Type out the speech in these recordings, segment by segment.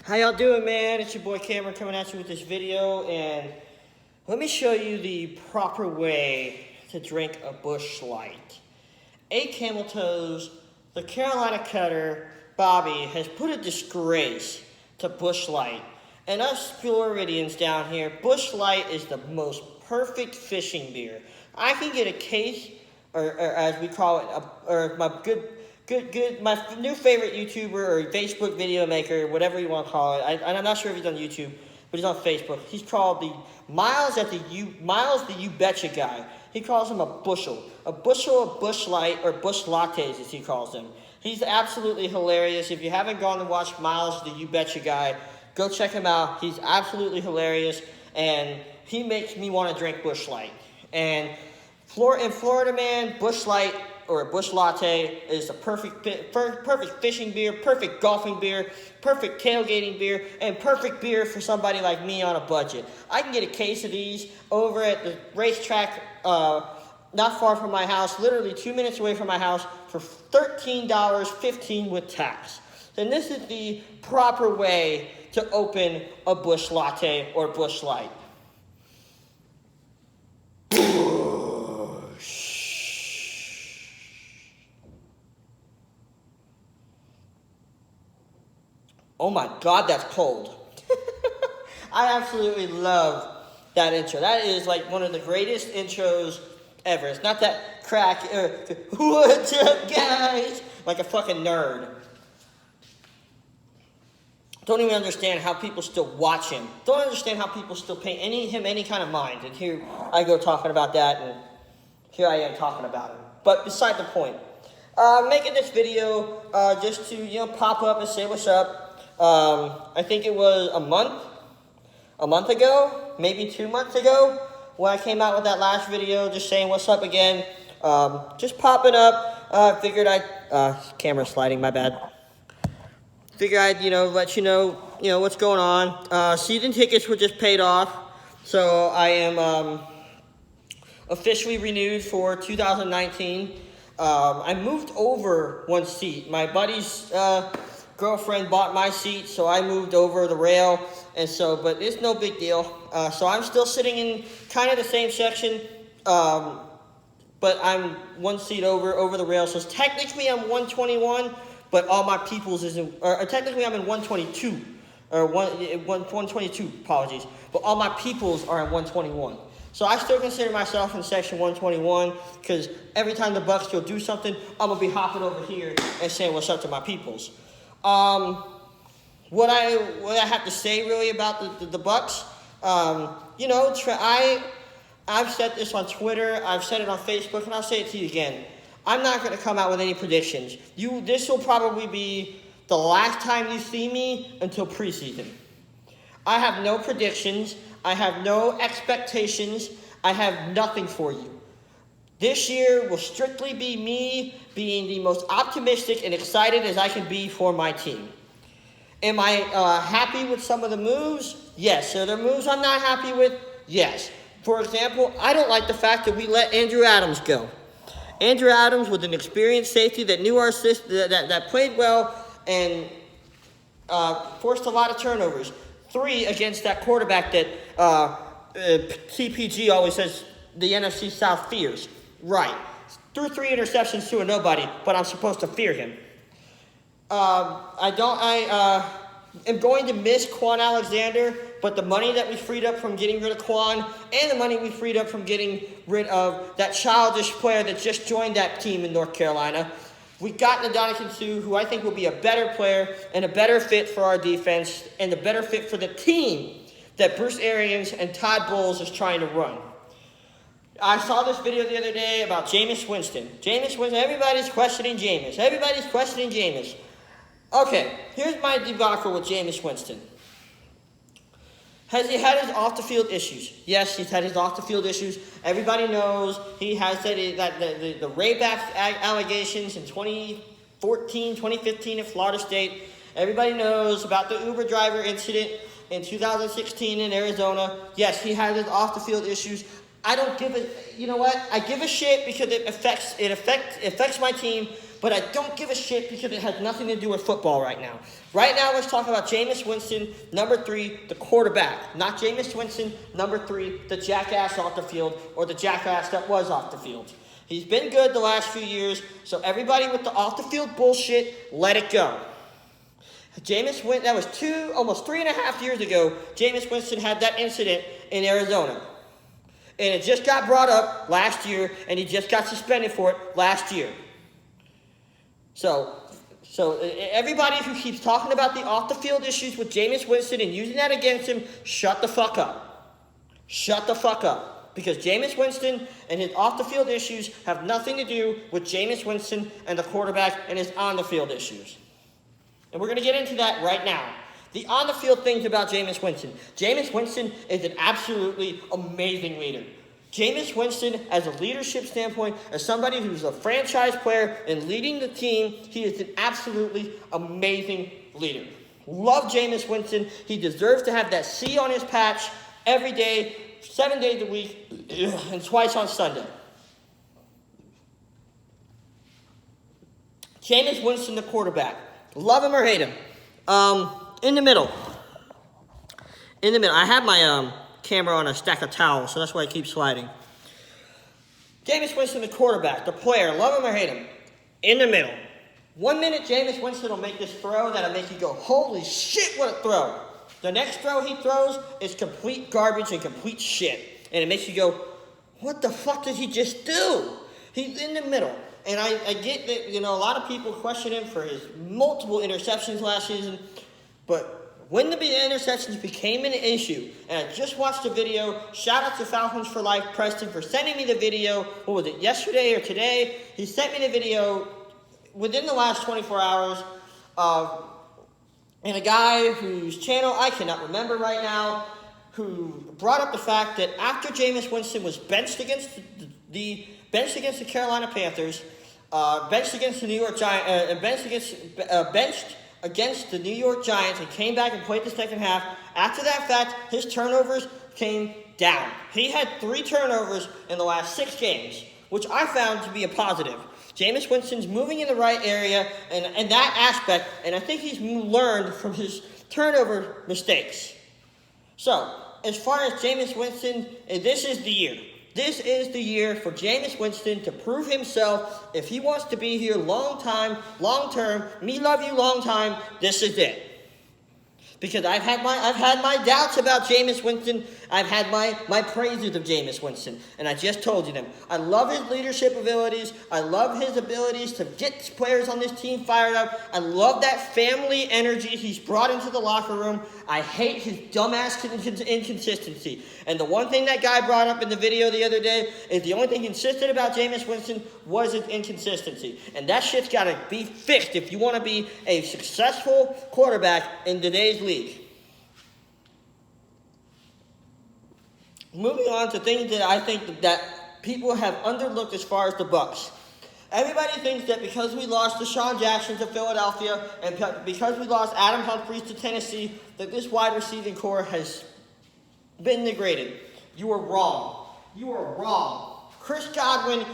How y'all doing, man? It's your boy Cameron coming at you with this video, and let me show you the proper way to drink a Busch Light. 8 Camel Toes, the Carolina Cutter, Bobby, has put a disgrace to Busch Light. And us Floridians down here, Busch Light is the most perfect fishing beer. I can get a case, or as we call it, my new favorite YouTuber or Facebook video maker, whatever you want to call it. I'm not sure if he's on YouTube, but he's on Facebook. He's called the Miles the You Betcha guy. He calls him a bushel of Busch Light, or Busch Lattes as he calls them. He's absolutely hilarious. If you haven't gone to watch Miles the You Betcha guy, go check him out. He's absolutely hilarious, and he makes me want to drink Busch Light. And in Florida, man, Busch Light or a Busch Latte is the perfect fishing beer, perfect golfing beer, perfect tailgating beer, and perfect beer for somebody like me on a budget. I can get a case of these over at the racetrack not far from my house, literally 2 minutes away from my house, for $13.15 with tax. And this is the proper way to open a Busch Latte or Busch Light. Oh my God, that's cold. I absolutely love that intro. That is like one of the greatest intros ever. It's not that crack, what's up guys, like a fucking nerd. Don't even understand how people still watch him. Don't understand how people still pay him any kind of mind. And here I go talking about that, and here I am talking about him. But beside the point, making this video just to pop up and say what's up. I think it was a month ago, maybe 2 months ago, when I came out with that last video, just saying what's up again. Just popping up. Figured camera sliding, my bad. Figured I'd, let you know, what's going on. Season tickets were just paid off, so I am officially renewed for 2019. I moved over one seat. My buddy's girlfriend bought my seat, so I moved over the rail, but it's no big deal. So I'm still sitting in kind of the same section, but I'm one seat over the rail. So technically I'm 121, but all my peoples isn't, or technically I'm in 122, or 122, apologies, but all my peoples are in 121. So I still consider myself in section 121, because every time the Bucs go do something, I'm going to be hopping over here and saying what's up to my peoples. What I have to say really about the Bucs, I've said this on Twitter, I've said it on Facebook, and I'll say it to you again. I'm not going to come out with any predictions. This will probably be the last time you see me until preseason. I have no predictions. I have no expectations. I have nothing for you. This year will strictly be me being the most optimistic and excited as I can be for my team. Am I happy with some of the moves? Yes. Are there moves I'm not happy with? Yes. For example, I don't like the fact that we let Andrew Adams go. Andrew Adams was an experienced safety that knew our system, that played well and forced a lot of turnovers. 3 against that quarterback that CPG always says the NFC South fears. Right. Threw 3 interceptions to a nobody, but I'm supposed to fear him. I am going to miss Quan Alexander, but the money that we freed up from getting rid of Quan and the money we freed up from getting rid of that childish player that just joined that team in North Carolina, we got Ndamukong Suh, who I think will be a better player and a better fit for our defense and a better fit for the team that Bruce Arians and Todd Bowles is trying to run. I saw this video the other day about Jameis Winston. Everybody's questioning Jameis. Okay, here's my debacle with Jameis Winston. Has he had his off-the-field issues? Yes, he's had his off-the-field issues. Everybody knows he has the rape allegations in 2014, 2015 in Florida State. Everybody knows about the Uber driver incident in 2016 in Arizona. Yes, he has his off-the-field issues. I don't give a, I give a shit because it affects my team, but I don't give a shit because it has nothing to do with football right now. Right now, let's talk about Jameis Winston, number 3, the quarterback. Not Jameis Winston, number 3, the jackass off the field, or the jackass that was off the field. He's been good the last few years, so everybody with the off-the-field bullshit, let it go. Jameis Winston, that was almost 3.5 years ago, Jameis Winston had that incident in Arizona. And it just got brought up last year, and he just got suspended for it last year. So everybody who keeps talking about the off-the-field issues with Jameis Winston and using that against him, shut the fuck up. Shut the fuck up. Because Jameis Winston and his off-the-field issues have nothing to do with Jameis Winston and the quarterback and his on-the-field issues. And we're going to get into that right now. The on-the-field things about Jameis Winston. Jameis Winston is an absolutely amazing leader. Jameis Winston, as a leadership standpoint, as somebody who's a franchise player and leading the team, he is an absolutely amazing leader. Love Jameis Winston. He deserves to have that C on his patch every day, 7 days a week, and twice on Sunday. Jameis Winston, the quarterback. Love him or hate him. In the middle. I have my camera on a stack of towels, so that's why I keep sliding. Jameis Winston, the quarterback, the player. Love him or hate him. In the middle. 1 minute, Jameis Winston will make this throw that'll make you go, holy shit, what a throw. The next throw he throws is complete garbage and complete shit. And it makes you go, what the fuck did he just do? He's in the middle. And I get that, a lot of people question him for his multiple interceptions last season. But when the interceptions became an issue, and I just watched the video, shout out to Falcons for Life, Preston, for sending me the video, what was it, yesterday or today? He sent me the video within the last 24 hours and a guy whose channel I cannot remember right now, who brought up the fact that after Jameis Winston was benched against the Carolina Panthers, benched against the New York Giants, benched against the New York Giants and came back and played the second half. After that fact, his turnovers came down. He had 3 turnovers in the last 6 games, which I found to be a positive. Jameis Winston's moving in the right area and that aspect, and I think he's learned from his turnover mistakes. So, as far as Jameis Winston, this is the year. This is the year for Jameis Winston to prove himself. If he wants to be here long term, me love you long time, this is it. Because I've had my doubts about Jameis Winston. I've had my praises of Jameis Winston. And I just told you them. I love his leadership abilities. I love his abilities to get players on this team fired up. I love that family energy he's brought into the locker room. I hate his dumbass inconsistency. And the one thing that guy brought up in the video the other day is the only thing consistent about Jameis Winston was his inconsistency. And that shit's got to be fixed if you want to be a successful quarterback in today's league. Moving on to things that I think that people have underlooked as far as the Bucs. Everybody thinks that because we lost Deshaun Jackson to Philadelphia and because we lost Adam Humphries to Tennessee, that this wide receiving core has been degraded. You are wrong. You are wrong. Chris Godwin,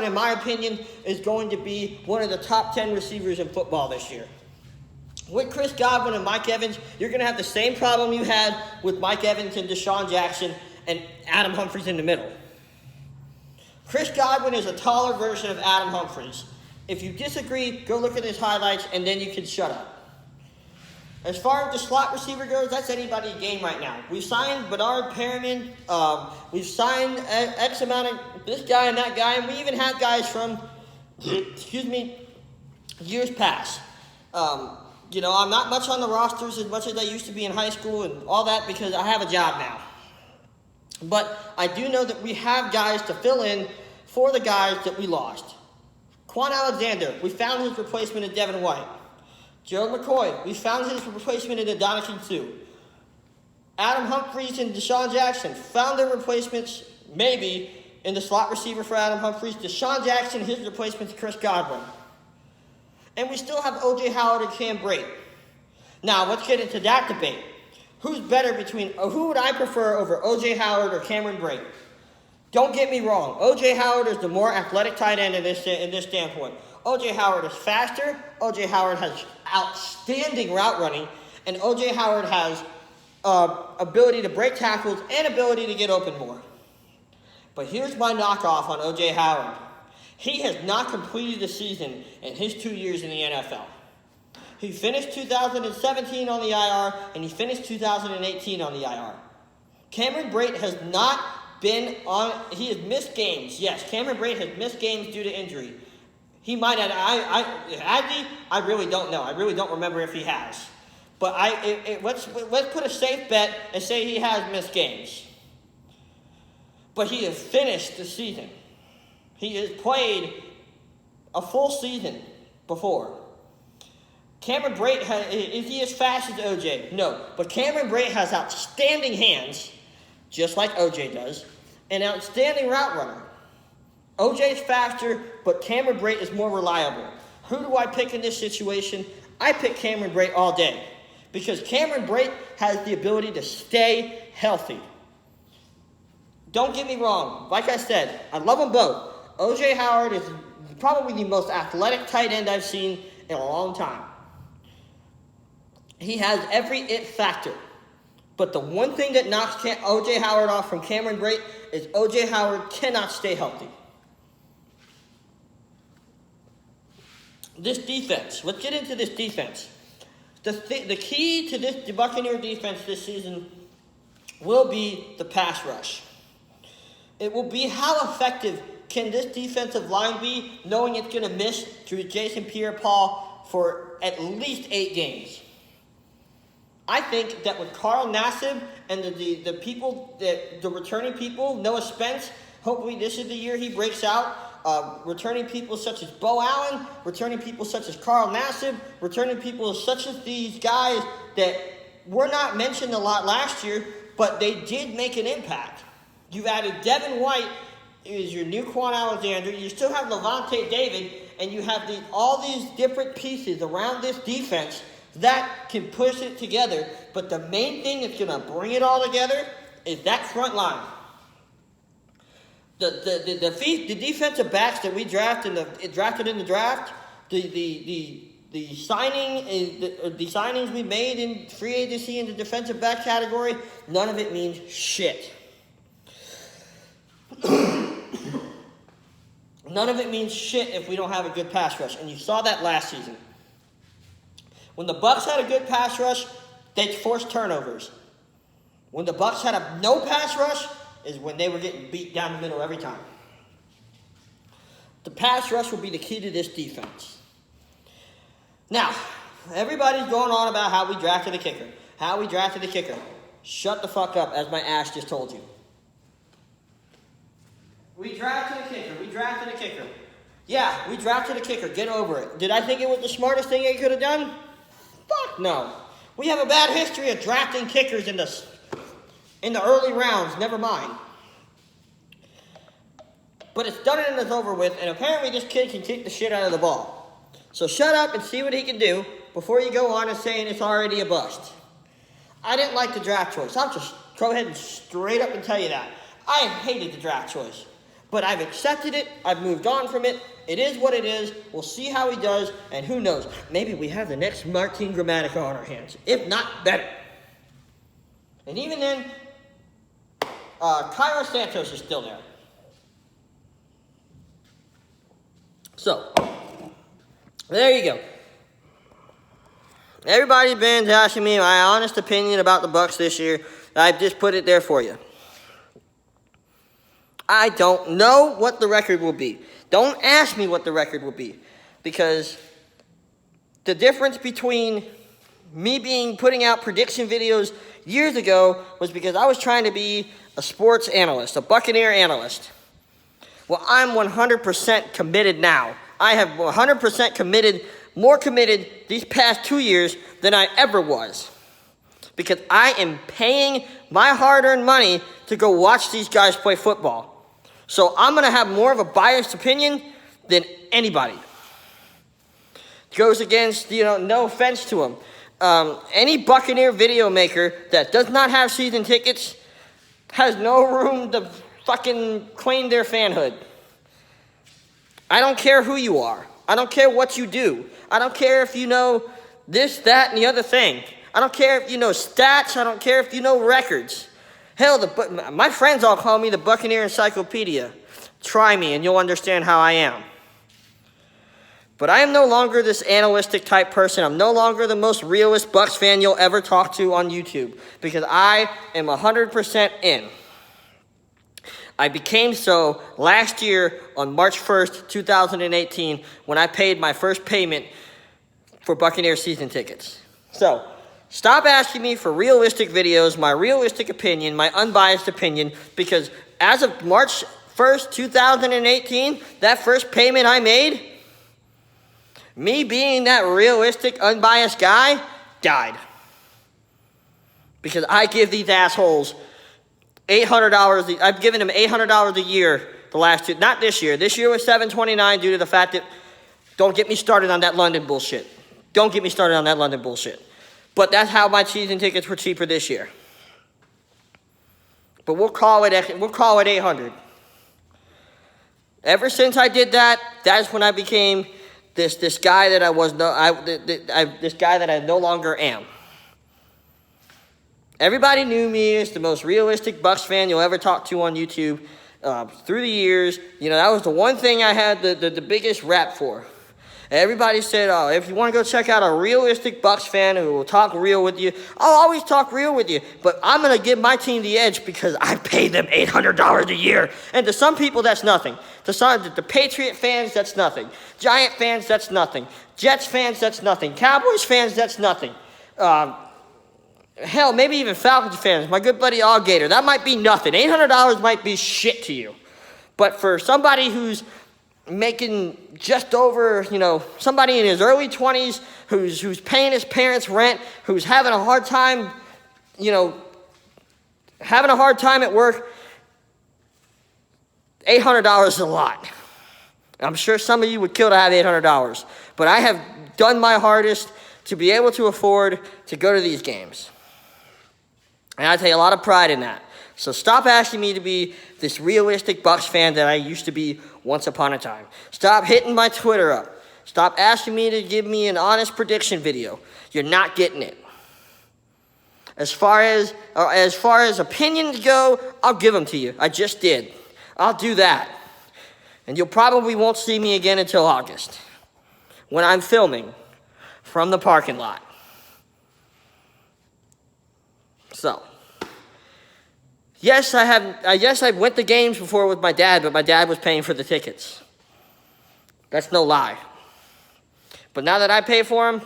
in my opinion, is going to be one of the top 10 receivers in football this year. With Chris Godwin and Mike Evans, you're going to have the same problem you had with Mike Evans and Deshaun Jackson and Adam Humphries in the middle. Chris Godwin is a taller version of Adam Humphries. If you disagree, go look at his highlights, and then you can shut up. As far as the slot receiver goes, that's anybody's game right now. We've signed Bernard Perriman. We've signed X amount of this guy and that guy, and we even have guys from, years past. I'm not much on the rosters as much as I used to be in high school and all that because I have a job now. But I do know that we have guys to fill in for the guys that we lost. Quan Alexander, we found his replacement in Devin White. Gerald McCoy, we found his replacement in Adonijah Suh. Adam Humphries and Deshaun Jackson found their replacements, maybe, in the slot receiver for Adam Humphries. Deshaun Jackson, his replacement to Chris Godwin. And we still have O.J. Howard and Cam Brate. Now, let's get into that debate. Who's better who would I prefer over O.J. Howard or Cameron Brate? Don't get me wrong. O.J. Howard is the more athletic tight end in this standpoint. O.J. Howard is faster. O.J. Howard has outstanding route running. And O.J. Howard has ability to break tackles and ability to get open more. But here's my knockoff on O.J. Howard. He has not completed the season in his 2 years in the NFL. He finished 2017 on the IR, and he finished 2018 on the IR. Cameron Brate has not been on, he has missed games. Yes, Cameron Brate has missed games due to injury. He might have, I really don't know. I really don't remember if he has. But let's put a safe bet and say he has missed games. But he has finished the season. He has played a full season before. Cameron Brate, is he as fast as OJ? No. But Cameron Brate has outstanding hands, just like OJ does, and outstanding route runner. OJ's faster, but Cameron Brate is more reliable. Who do I pick in this situation? I pick Cameron Brate all day. Because Cameron Brate has the ability to stay healthy. Don't get me wrong. Like I said, I love them both. O.J. Howard is probably the most athletic tight end I've seen in a long time. He has every it factor. But the one thing that knocks O.J. Howard off from Cameron Brate is O.J. Howard cannot stay healthy. This defense. Let's get into this defense. The key to the Buccaneer defense this season will be the pass rush. It will be how effective can this defensive line be, knowing it's going to miss through Jason Pierre-Paul for at least 8 games. I think that with Carl Nassib and the people, the returning people, Noah Spence, hopefully this is the year he breaks out. Returning people such as Bo Allen, returning people such as Carl Nassib, returning people such as these guys that were not mentioned a lot last year, but they did make an impact. You've added Devin White is your new Quan Alexander. You still have Levante David, and you have all these different pieces around this defense that can push it together. But the main thing that's going to bring it all together is that front line. The defensive backs that we drafted in the draft, the signings we made in free agency in the defensive back category, none of it means shit. None of it means shit if we don't have a good pass rush, and you saw that last season. When the Bucs had a good pass rush, they forced turnovers. When the Bucs had no pass rush, is when they were getting beat down the middle every time. The pass rush will be the key to this defense. Now, everybody's going on about how we drafted a kicker. Shut the fuck up, as my ass just told you. We drafted a kicker. Yeah, we drafted a kicker. Get over it. Did I think it was the smartest thing they could have done? Fuck no. We have a bad history of drafting kickers in the early rounds, never mind. But it's done and it's over with, and apparently this kid can kick the shit out of the ball. So shut up and see what he can do before you go on and saying it's already a bust. I didn't like the draft choice. I'll just go ahead and straight up and tell you that. I hated the draft choice. But I've accepted it. I've moved on from it. It is what it is. We'll see how he does, and who knows. Maybe we have the next Martin Gramatica on our hands. If not, better. And even then, Cairo Santos is still there. So, there you go. Everybody's been asking me my honest opinion about the Bucs this year. I've just put it there for you. I don't know what the record will be. Don't ask me what the record will be. Because the difference between me putting out prediction videos years ago was because I was trying to be a sports analyst, a Buccaneer analyst. Well, I'm 100% committed now. I have 100% committed, more committed these past 2 years than I ever was. Because I am paying my hard-earned money to go watch these guys play football. So I'm going to have more of a biased opinion than anybody. Goes against, no offense to them. Any Buccaneer video maker that does not have season tickets has no room to fucking claim their fanhood. I don't care who you are. I don't care what you do. I don't care if you know this, that, and the other thing. I don't care if you know stats. I don't care if you know records. Hell, my friends all call me the Buccaneer Encyclopedia. Try me and you'll understand how I am. But I am no longer this analytic type person. I'm no longer the most realist Bucs fan you'll ever talk to on YouTube because I am 100% in. I became so last year on March 1st, 2018, when I paid my first payment for Buccaneer season tickets. So, stop asking me for realistic videos, my realistic opinion, my unbiased opinion, because as of March 1st, 2018, that first payment I made, me being that realistic, unbiased guy, died. Because I give these assholes $800. I've given them $800 a year the last two. Not this year. This year was $729 due to the fact that, don't get me started on that London bullshit. Don't get me started on that London bullshit. But that's how my season tickets were cheaper this year. But we'll call it $800. Ever since I did that, that's when I became this guy that this guy that I no longer am. Everybody knew me as the most realistic Bucs fan you'll ever talk to on YouTube. Through the years, you know, that was the one thing I had the biggest rap for. Everybody said, oh, if you want to go check out a realistic Bucs fan who will talk real with you, I'll always talk real with you. But I'm going to give my team the edge because I pay them $800 a year. And to some people, that's nothing. To some, the Patriot fans, that's nothing. Giant fans, that's nothing. Jets fans, that's nothing. Cowboys fans, that's nothing. Hell, maybe even Falcons fans. My good buddy Allgator, that might be nothing. $800 might be shit to you. But for somebody who's making just over, you know, somebody in his early 20s who's paying his parents' rent, who's having a hard time, you know, having a hard time at work, $800 is a lot. I'm sure some of you would kill to have $800, but I have done my hardest to be able to afford to go to these games. And I take a lot of pride in that. So stop asking me to be this realistic Bucs fan that I used to be once upon a time. Stop hitting my Twitter up. Stop asking me to give me an honest prediction video. You're not getting it. As far as opinions go, I'll give them to you. I just did. I'll do that. And you'll probably won't see me again until August, when I'm filming from the parking lot. So, yes, I went to games before with my dad, but my dad was paying for the tickets. That's no lie. But now that I pay for them,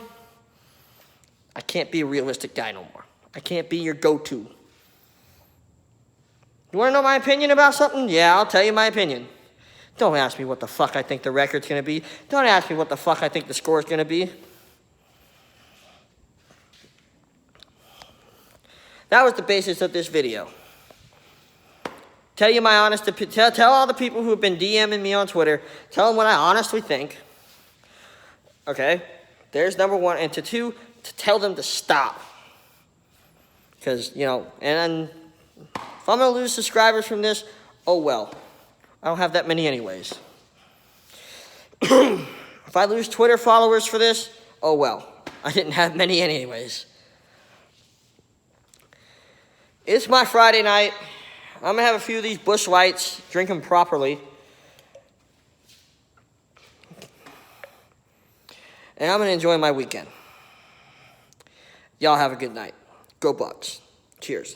I can't be a realistic guy no more. I can't be your go-to. You want to know my opinion about something? Yeah, I'll tell you my opinion. Don't ask me what the fuck I think the record's going to be. Don't ask me what the fuck I think the score's going to be. That was the basis of this video. Tell you my honest opinion. Tell all the people who have been DMing me on Twitter. Tell them what I honestly think. Okay? There's number one. And to two, to tell them to stop. Because, you know, and if I'm going to lose subscribers from this, oh well. I don't have that many anyways. If I lose Twitter followers for this, oh well. I didn't have many anyways. It's my Friday night. I'm going to have a few of these Busch Lights, drink them properly. And I'm going to enjoy my weekend. Y'all have a good night. Go Bucs. Cheers.